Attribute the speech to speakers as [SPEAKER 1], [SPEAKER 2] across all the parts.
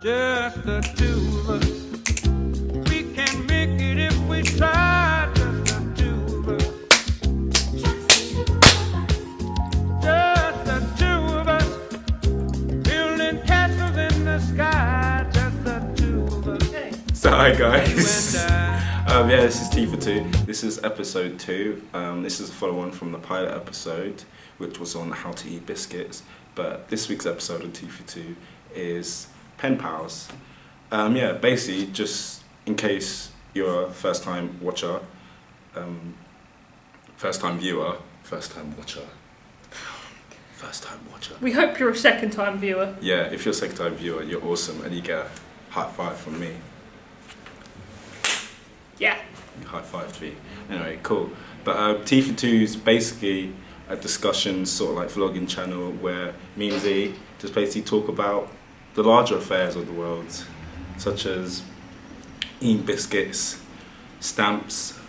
[SPEAKER 1] Just the two of us. We can make it if we try. Just the two of us. Just the two of us. Building castles in the sky. Just the two of us.
[SPEAKER 2] So hi guys. This is T42. This is episode 2. This is a follow-on from the pilot episode, which was on how to eat biscuits. But this week's episode of T42 is Penpals. Basically, just in case you're a first-time watcher, first-time viewer, first-time watcher.
[SPEAKER 3] We hope you're a second-time viewer.
[SPEAKER 2] Yeah, if you're a second-time viewer, you're awesome, and you get a high five from me.
[SPEAKER 3] Yeah.
[SPEAKER 2] High five to you. Anyway, cool. But T42 is basically a discussion, sort of like vlogging channel, where me and Z just basically talk about the larger affairs of the world, such as eating biscuits, stamps,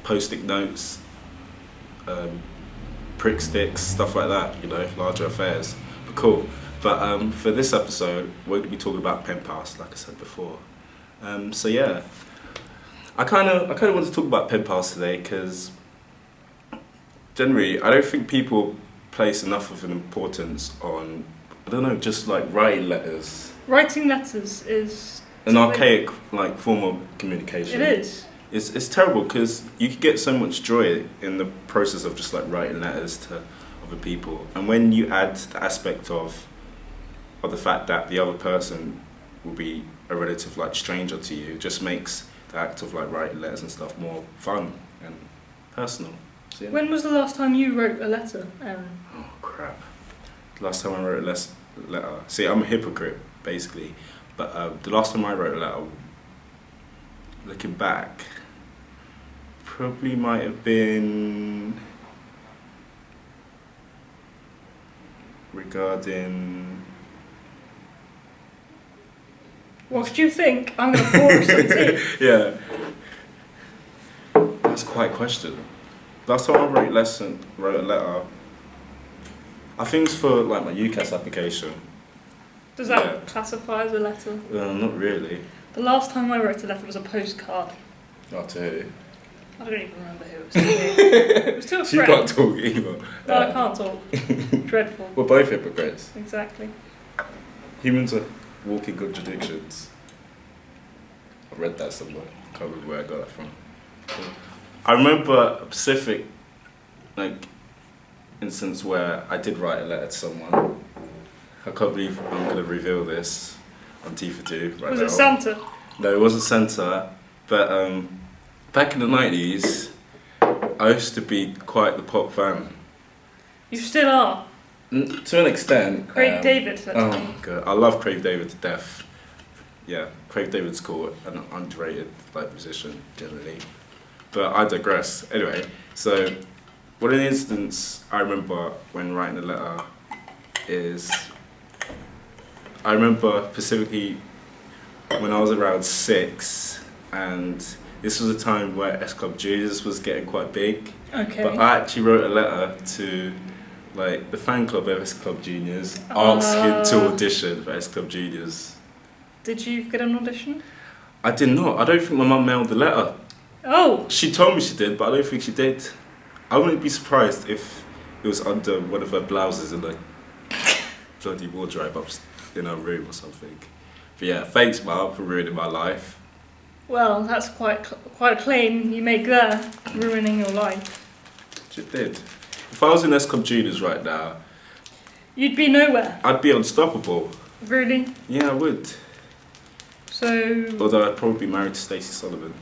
[SPEAKER 2] post-it notes, prick sticks, stuff like that, you know, larger affairs. But cool. But for this episode, we're going to be talking about Penpals, like I said before. I kind of want to talk about Penpals today because generally I don't think people place enough of an importance on, I don't know, just like writing letters.
[SPEAKER 3] Writing letters is
[SPEAKER 2] an archaic like form of communication.
[SPEAKER 3] It is.
[SPEAKER 2] It's terrible because you can get so much joy in the process of just like writing letters to other people, and when you add the aspect of the fact that the other person will be a relative like stranger to you, it just makes the act of like writing letters and stuff more fun and personal. So, yeah.
[SPEAKER 3] When was the last time you wrote a letter, Aaron?
[SPEAKER 2] Oh crap! The last time I wrote a letter. See, I'm a hypocrite basically, but the last time I wrote a letter, looking back, probably might have been regarding.
[SPEAKER 3] What do you think? I'm going to pour some tea.
[SPEAKER 2] Yeah. That's quite a question. Last time I wrote a letter, I think it's for like my UCAS application.
[SPEAKER 3] Does that classify as a letter?
[SPEAKER 2] Not really.
[SPEAKER 3] The last time I wrote a letter was a postcard.
[SPEAKER 2] Oh, to who?
[SPEAKER 3] I don't even remember who it was to. It was to a friend.
[SPEAKER 2] You can't talk either.
[SPEAKER 3] No, I can't talk. Dreadful.
[SPEAKER 2] We're both hypocrites.
[SPEAKER 3] Exactly.
[SPEAKER 2] Humans are walking contradictions. I read that somewhere. I can't remember where I got that from. I remember a specific instance where I did write a letter to someone. I can't believe I'm going to reveal this on T42 right now.
[SPEAKER 3] Was it Santa?
[SPEAKER 2] No, it wasn't Santa. But back in the 90s, I used to be quite the pop fan.
[SPEAKER 3] You still are?
[SPEAKER 2] To an extent.
[SPEAKER 3] Craig David.
[SPEAKER 2] Oh god, I love Craig David to death. Yeah, Craig David's cool, an underrated musician generally. But I digress. Anyway, so one of the instances I remember when writing a letter is, I remember specifically when I was around 6, and this was a time where S Club Juniors was getting quite big.
[SPEAKER 3] Okay.
[SPEAKER 2] But I actually wrote a letter to the fan club of S Club Juniors, asking to audition for S Club Juniors.
[SPEAKER 3] Did you get an audition?
[SPEAKER 2] I did not. I don't think my mum mailed the letter.
[SPEAKER 3] Oh.
[SPEAKER 2] She told me she did, but I don't think she did. I wouldn't be surprised if it was under one of her blouses in the bloody wardrobe up in her room or something. But yeah, thanks Mum for ruining my life.
[SPEAKER 3] Well, that's quite a claim you make there, ruining your life.
[SPEAKER 2] She did. If I was in S Club Juniors right now,
[SPEAKER 3] you'd be nowhere.
[SPEAKER 2] I'd be unstoppable.
[SPEAKER 3] Really?
[SPEAKER 2] Yeah, I would.
[SPEAKER 3] So.
[SPEAKER 2] Although I'd probably be married to Stacey Sullivan.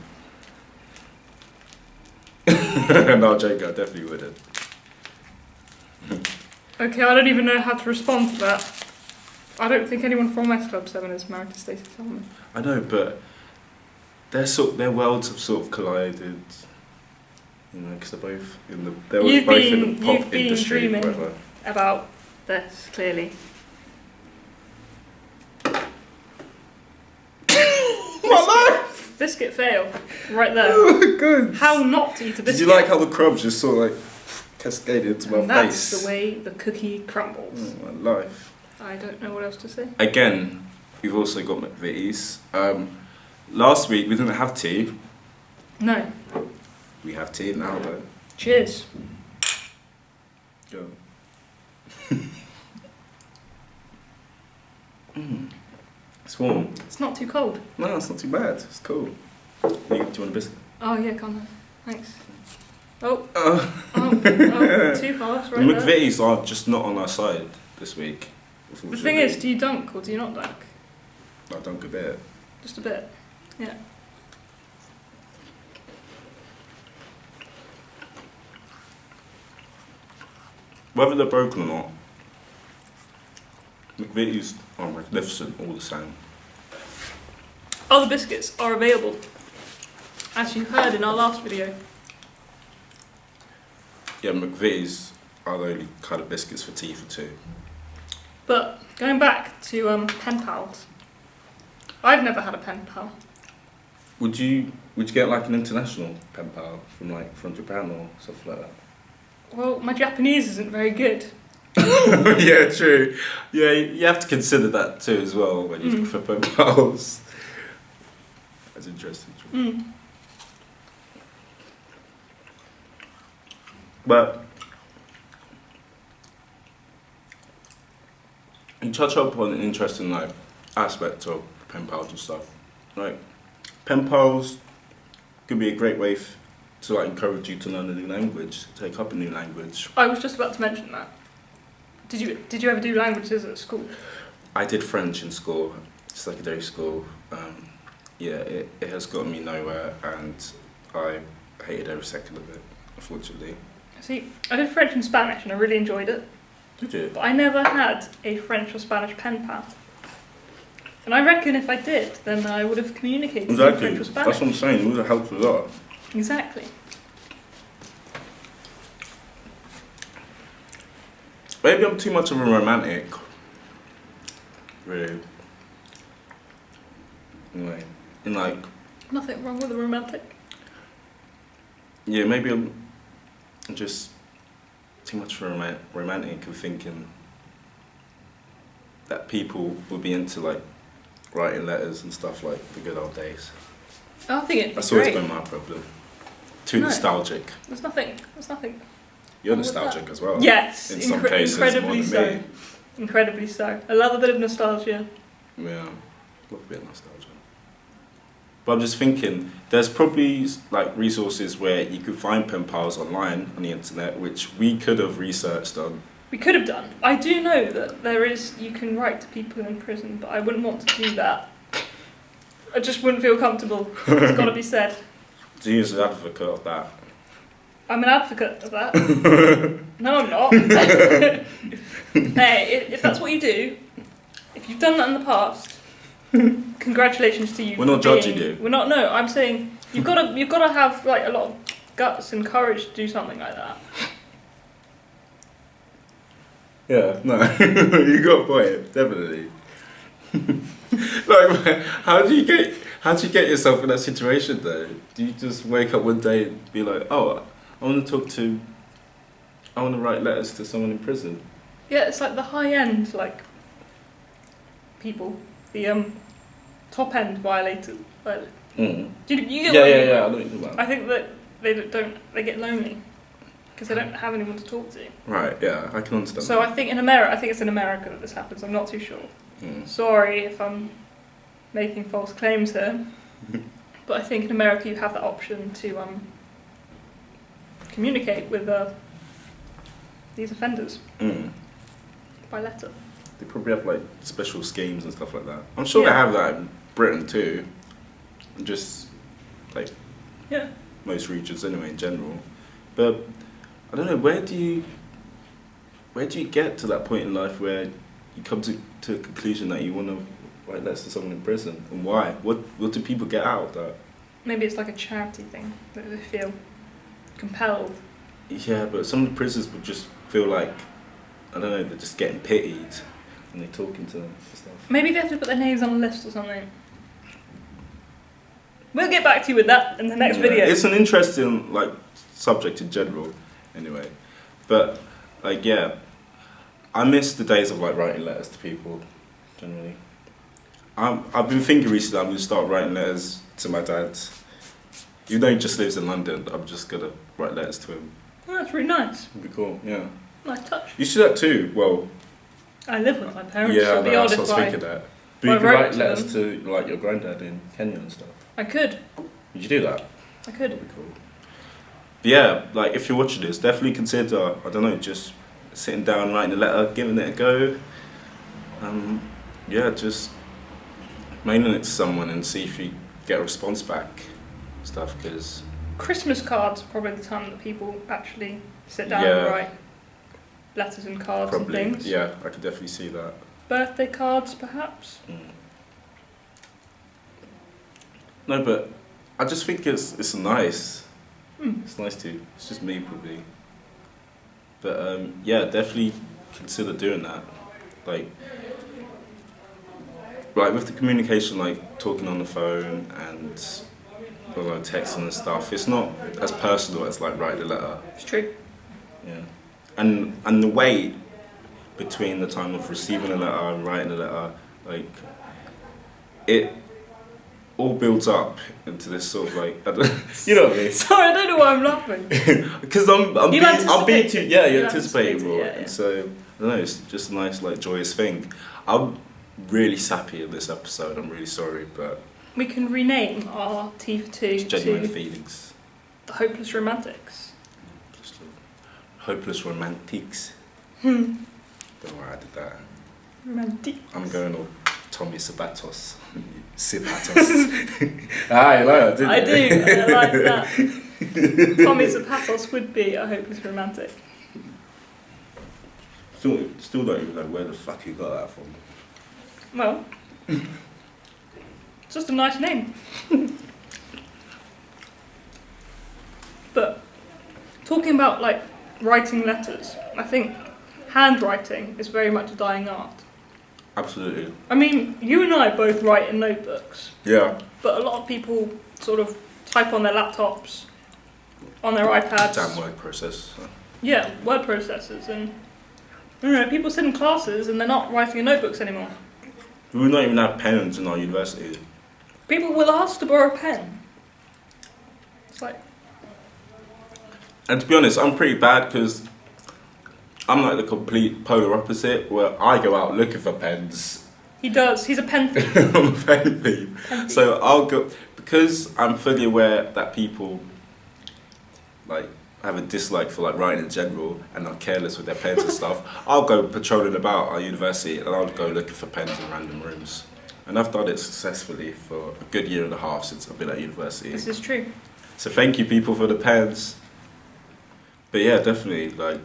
[SPEAKER 2] No, joking, I definitely wouldn't.
[SPEAKER 3] Okay, I don't even know how to respond to that. I don't think anyone from S Club 7 is married to Stacey Sullivan.
[SPEAKER 2] I know, but their worlds have sort of collided. You know, because they're both in the pop industry.
[SPEAKER 3] You've been dreaming
[SPEAKER 2] whatever.
[SPEAKER 3] about this, clearly.
[SPEAKER 2] My life!
[SPEAKER 3] Biscuit fail, right there.
[SPEAKER 2] Oh my god!
[SPEAKER 3] How not to eat a biscuit?
[SPEAKER 2] Did you like how the crumbs just sort of cascaded into my face?
[SPEAKER 3] That's the way the cookie crumbles.
[SPEAKER 2] Oh, my life.
[SPEAKER 3] I don't know what else to say.
[SPEAKER 2] Again, We've also got McVitie's. Last week we didn't have tea.
[SPEAKER 3] No.
[SPEAKER 2] We have tea now though.
[SPEAKER 3] Cheers.
[SPEAKER 2] Go. It's warm.
[SPEAKER 3] It's not too cold.
[SPEAKER 2] No, it's not too bad. It's cool. Do you want a biscuit?
[SPEAKER 3] Oh yeah, come on. Thanks. Oh,
[SPEAKER 2] Oh.
[SPEAKER 3] oh, 2 halves
[SPEAKER 2] The
[SPEAKER 3] right there.
[SPEAKER 2] McVitie's are just not on our side this week.
[SPEAKER 3] The thing is, do you dunk or do you not dunk?
[SPEAKER 2] I dunk a bit.
[SPEAKER 3] Just a bit. Yeah.
[SPEAKER 2] Whether they're broken or not, McVitie's are magnificent all the same.
[SPEAKER 3] Other biscuits are available, as you heard in our last video.
[SPEAKER 2] Yeah, McVitie's are the only kind of biscuits for T42.
[SPEAKER 3] But going back to Penpals, I've never had a Penpal.
[SPEAKER 2] Would you get like an international penpal from Japan or stuff like that?
[SPEAKER 3] Well, my Japanese isn't very good.
[SPEAKER 2] Yeah, true. Yeah, you have to consider that too as well when you prefer penpals. That's interesting. But you touch up on an interesting like aspect of penpals and stuff. Like penpals could be a great way to like encourage you to learn a new language, take up a new language.
[SPEAKER 3] I was just about to mention that. Did you ever do languages at school?
[SPEAKER 2] I did French in school, secondary school. Yeah, it has gotten me nowhere, and I hated every second of it, unfortunately.
[SPEAKER 3] See, I did French and Spanish and I really enjoyed it,
[SPEAKER 2] Did you?
[SPEAKER 3] but I never had a French or Spanish pen pal. And I reckon if I did, then I would have communicated in
[SPEAKER 2] Exactly.
[SPEAKER 3] French or
[SPEAKER 2] That's
[SPEAKER 3] Spanish.
[SPEAKER 2] what I'm saying. It would have helped a lot.
[SPEAKER 3] Exactly.
[SPEAKER 2] Maybe I'm too much of a romantic. Really. Anyway, in like,
[SPEAKER 3] Nothing wrong with a romantic.
[SPEAKER 2] yeah, maybe I'm just too much of a romantic and thinking that people would be into like writing letters and stuff like the good old days.
[SPEAKER 3] I think it'd be
[SPEAKER 2] That's always
[SPEAKER 3] great.
[SPEAKER 2] been my problem. Too
[SPEAKER 3] No.
[SPEAKER 2] nostalgic.
[SPEAKER 3] There's nothing.
[SPEAKER 2] You're
[SPEAKER 3] wrong with
[SPEAKER 2] nostalgic
[SPEAKER 3] that.
[SPEAKER 2] as well.
[SPEAKER 3] Yes,
[SPEAKER 2] In some cases,
[SPEAKER 3] incredibly
[SPEAKER 2] more
[SPEAKER 3] so.
[SPEAKER 2] than me.
[SPEAKER 3] Incredibly so. I love a bit of nostalgia.
[SPEAKER 2] Yeah, love a bit of nostalgia. But I'm just thinking, there's probably like resources where you could find pen pals online on the internet, which we could have researched on.
[SPEAKER 3] We could have done. I do know that you can write to people in prison, but I wouldn't want to do that. I just wouldn't feel comfortable. It's got to be said.
[SPEAKER 2] To use an advocate of that.
[SPEAKER 3] I'm an advocate of that. No, I'm not. Hey, if that's what you do, if you've done that in the past, congratulations to you.
[SPEAKER 2] We're not
[SPEAKER 3] for
[SPEAKER 2] judging you.
[SPEAKER 3] We're not. No, I'm saying you've got to have like a lot of guts and courage to do something like that.
[SPEAKER 2] Yeah, no, you got a point, definitely. Like, how do you get yourself in that situation though? Do you just wake up one day and be like, oh, I want to write letters to someone in prison?
[SPEAKER 3] Yeah, it's like the high end people, the top end violators.
[SPEAKER 2] Mm.
[SPEAKER 3] Do you get
[SPEAKER 2] Yeah,
[SPEAKER 3] what I
[SPEAKER 2] yeah,
[SPEAKER 3] mean?
[SPEAKER 2] yeah. I know what you're talking about.
[SPEAKER 3] I think that they get lonely because they don't have anyone to talk to.
[SPEAKER 2] Right, yeah, I can understand.
[SPEAKER 3] So I think it's in America that this happens. I'm not too sure.
[SPEAKER 2] Mm.
[SPEAKER 3] Sorry if I'm making false claims here, but I think in America you have the option to communicate with these offenders
[SPEAKER 2] Mm.
[SPEAKER 3] by letter.
[SPEAKER 2] They probably have like special schemes and stuff like that. I'm sure
[SPEAKER 3] Yeah.
[SPEAKER 2] they have that in Britain too. Just like
[SPEAKER 3] Yeah.
[SPEAKER 2] most regions anyway in general. But I don't know, where do you get to that point in life where you come to a conclusion that you want to write letters to someone in prison, and why? What do people get out of that?
[SPEAKER 3] Maybe it's like a charity thing that they feel compelled.
[SPEAKER 2] Yeah, but some of the prisoners would just feel like, I don't know, they're just getting pitied and they're talking to them and stuff.
[SPEAKER 3] Maybe they have to put their names on a list or something. We'll get back to you with that in the next video.
[SPEAKER 2] It's an interesting like subject in general, anyway. But like, yeah, I miss the days of like writing letters to people, generally. I've been thinking recently I'm going to start writing letters to my dad. Even though he just lives in London, I'm just going to write letters to him.
[SPEAKER 3] Oh, that's really nice.
[SPEAKER 2] It'd be cool, yeah.
[SPEAKER 3] Nice touch.
[SPEAKER 2] You should do that too. Well,
[SPEAKER 3] I live with my parents,
[SPEAKER 2] yeah,
[SPEAKER 3] so
[SPEAKER 2] no,
[SPEAKER 3] the
[SPEAKER 2] I
[SPEAKER 3] odd
[SPEAKER 2] was
[SPEAKER 3] if
[SPEAKER 2] thinking that. But
[SPEAKER 3] I
[SPEAKER 2] you could
[SPEAKER 3] wrote
[SPEAKER 2] write
[SPEAKER 3] to
[SPEAKER 2] letters to like your granddad in Kenya and stuff.
[SPEAKER 3] I could.
[SPEAKER 2] Would you do that?
[SPEAKER 3] I could.
[SPEAKER 2] That'd be cool. But yeah, like if you're watching this, definitely consider, I don't know, just sitting down, writing a letter, giving it a go. Yeah, just mailing it to someone and see if you get a response back, stuff. Because
[SPEAKER 3] Christmas cards are probably the time that people actually sit down
[SPEAKER 2] Yeah.
[SPEAKER 3] and write letters and cards
[SPEAKER 2] probably,
[SPEAKER 3] and things.
[SPEAKER 2] yeah, I could definitely see that.
[SPEAKER 3] Birthday cards, perhaps.
[SPEAKER 2] No, but I just think it's nice.
[SPEAKER 3] Mm.
[SPEAKER 2] It's nice too. It's just me probably. But yeah, definitely consider doing that. Like with the communication, like talking on the phone and I don't know, texting and stuff. It's not as personal as like writing a letter.
[SPEAKER 3] It's true.
[SPEAKER 2] Yeah. And the wait between the time of receiving a letter and writing a letter, like it all builds up into this sort of like, I don't, you know what I mean?
[SPEAKER 3] Sorry, I don't know why I'm laughing.
[SPEAKER 2] Because I'm
[SPEAKER 3] You
[SPEAKER 2] being
[SPEAKER 3] anticipate
[SPEAKER 2] too,
[SPEAKER 3] it.
[SPEAKER 2] yeah, you
[SPEAKER 3] You
[SPEAKER 2] anticipate
[SPEAKER 3] anticipate it,
[SPEAKER 2] more.
[SPEAKER 3] yeah, yeah.
[SPEAKER 2] And so, I don't know, it's just a nice, like, joyous thing. I'm really sappy in this episode, I'm really sorry, but
[SPEAKER 3] We can rename our T42
[SPEAKER 2] it's genuine
[SPEAKER 3] to
[SPEAKER 2] feelings.
[SPEAKER 3] the Hopeless Romantics.
[SPEAKER 2] Just hopeless romantics. Don't know why I did that.
[SPEAKER 3] Romantic.
[SPEAKER 2] I'm going all Tommy Sabatos. Sabatos. Ah, you like that, didn't
[SPEAKER 3] I
[SPEAKER 2] you?
[SPEAKER 3] do, I like that. Tommy Zapatos would be a hopeless romantic.
[SPEAKER 2] Still don't even know where the fuck you got that from.
[SPEAKER 3] Well, it's just a nice name. But talking about like writing letters, I think handwriting is very much a dying art.
[SPEAKER 2] Absolutely.
[SPEAKER 3] I mean, you and I both write in notebooks,
[SPEAKER 2] Yeah.
[SPEAKER 3] but a lot of people sort of type on their laptops, on their iPads.
[SPEAKER 2] Damn word process.
[SPEAKER 3] Yeah, word processors, and I don't know, people sit in classes and they're not writing in notebooks anymore.
[SPEAKER 2] We don't even have pens in our university.
[SPEAKER 3] People will ask to borrow a pen. It's like,
[SPEAKER 2] And to be honest, I'm pretty bad because I'm like the complete polar opposite, where I go out looking for pens.
[SPEAKER 3] he does, he's a pen thief.
[SPEAKER 2] I'm a pen thief. So I'll go, because I'm fully aware that people like have a dislike for like writing in general and are careless with their pens and stuff, I'll go patrolling about our university and I'll go looking for pens in random rooms. And I've done it successfully for a good year and a half since I've been at university.
[SPEAKER 3] This is true.
[SPEAKER 2] So thank you people for the pens. But yeah, definitely, like,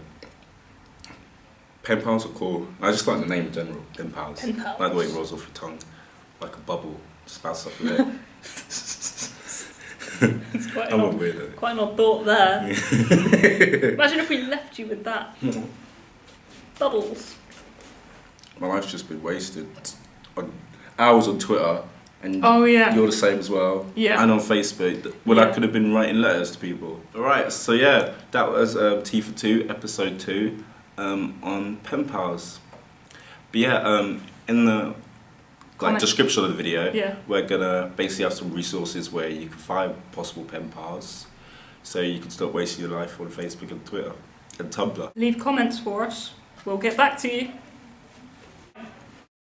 [SPEAKER 2] Penpals are cool. I just like the name in general, Penpals.
[SPEAKER 3] Penpals.
[SPEAKER 2] Like the way it rolls off your tongue, like a bubble, just bounce off your head.
[SPEAKER 3] It's quite
[SPEAKER 2] I'm a
[SPEAKER 3] an, odd,
[SPEAKER 2] weirdo.
[SPEAKER 3] quite an odd thought there. Imagine if we left you with that. Bubbles.
[SPEAKER 2] My life's just been wasted on hours on Twitter, and
[SPEAKER 3] Oh, yeah.
[SPEAKER 2] you're the same as well.
[SPEAKER 3] Yeah.
[SPEAKER 2] And on Facebook, when I could have been writing letters to people. Alright, so yeah, that was T42, episode 2, on Penpals. But yeah, in the
[SPEAKER 3] Comment.
[SPEAKER 2] description of the video,
[SPEAKER 3] Yeah.
[SPEAKER 2] we're gonna basically have some resources where you can find possible Penpals, so you can stop wasting your life on Facebook and Twitter and Tumblr.
[SPEAKER 3] Leave comments for us. We'll get back to you.